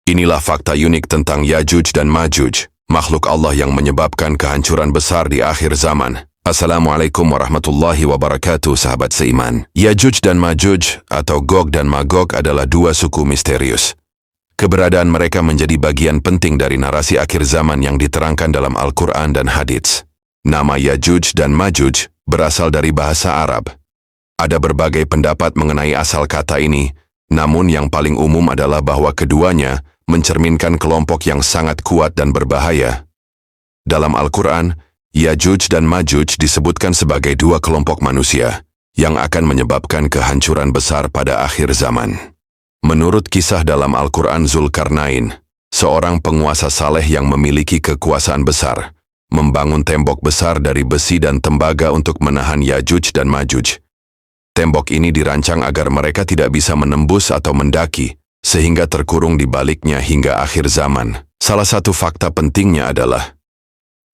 Inilah fakta unik tentang Yajuj dan Majuj, makhluk Allah yang menyebabkan kehancuran besar di akhir zaman. Assalamualaikum warahmatullahi wabarakatuh, sahabat seiman. Yajuj dan Majuj atau Gog dan Magog adalah dua suku misterius. Keberadaan mereka menjadi bagian penting dari narasi akhir zaman yang diterangkan dalam Al-Quran dan Hadits. Nama Yajuj dan Majuj berasal dari bahasa Arab. Ada berbagai pendapat mengenai asal kata ini, namun yang paling umum adalah bahwa keduanya mencerminkan kelompok yang sangat kuat dan berbahaya. Dalam Al-Quran, Yajuj dan Majuj disebutkan sebagai dua kelompok manusia yang akan menyebabkan kehancuran besar pada akhir zaman. Menurut kisah dalam Al-Quran, Zulkarnain, seorang penguasa saleh yang memiliki kekuasaan besar, membangun tembok besar dari besi dan tembaga untuk menahan Yajuj dan Majuj. Tembok ini dirancang agar mereka tidak bisa menembus atau mendaki, sehingga terkurung di baliknya hingga akhir zaman. Salah satu fakta pentingnya adalah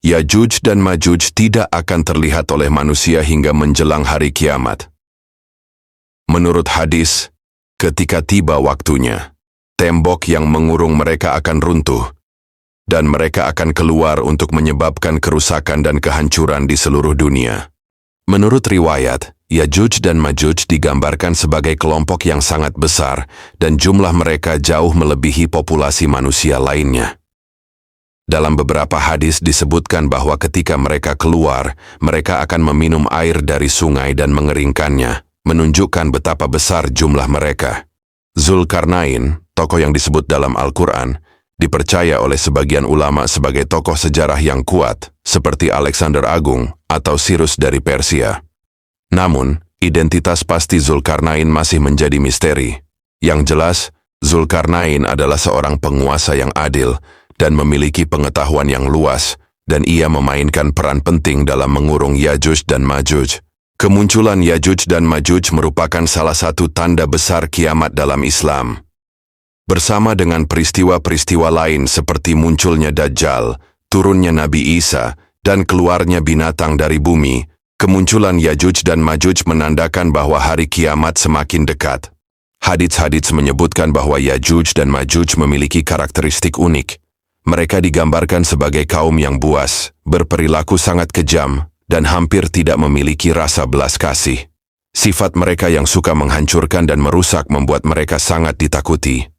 Yajuj dan Majuj tidak akan terlihat oleh manusia hingga menjelang hari kiamat. Menurut hadis, ketika tiba waktunya, tembok yang mengurung mereka akan runtuh, dan mereka akan keluar untuk menyebabkan kerusakan dan kehancuran di seluruh dunia. Menurut riwayat, Yajuj dan Majuj digambarkan sebagai kelompok yang sangat besar dan jumlah mereka jauh melebihi populasi manusia lainnya. Dalam beberapa hadis disebutkan bahwa ketika mereka keluar, mereka akan meminum air dari sungai dan mengeringkannya, menunjukkan betapa besar jumlah mereka. Zulkarnain, tokoh yang disebut dalam Al-Quran, dipercaya oleh sebagian ulama sebagai tokoh sejarah yang kuat, seperti Alexander Agung atau Cyrus dari Persia. Namun, identitas pasti Zulkarnain masih menjadi misteri. Yang jelas, Zulkarnain adalah seorang penguasa yang adil dan memiliki pengetahuan yang luas, dan ia memainkan peran penting dalam mengurung Yajuj dan Majuj. Kemunculan Yajuj dan Majuj merupakan salah satu tanda besar kiamat dalam Islam. Bersama dengan peristiwa-peristiwa lain seperti munculnya Dajjal, turunnya Nabi Isa, dan keluarnya binatang dari bumi, kemunculan Yajuj dan Majuj menandakan bahwa hari kiamat semakin dekat. Hadits-hadits menyebutkan bahwa Yajuj dan Majuj memiliki karakteristik unik. Mereka digambarkan sebagai kaum yang buas, berperilaku sangat kejam, dan hampir tidak memiliki rasa belas kasih. Sifat mereka yang suka menghancurkan dan merusak membuat mereka sangat ditakuti.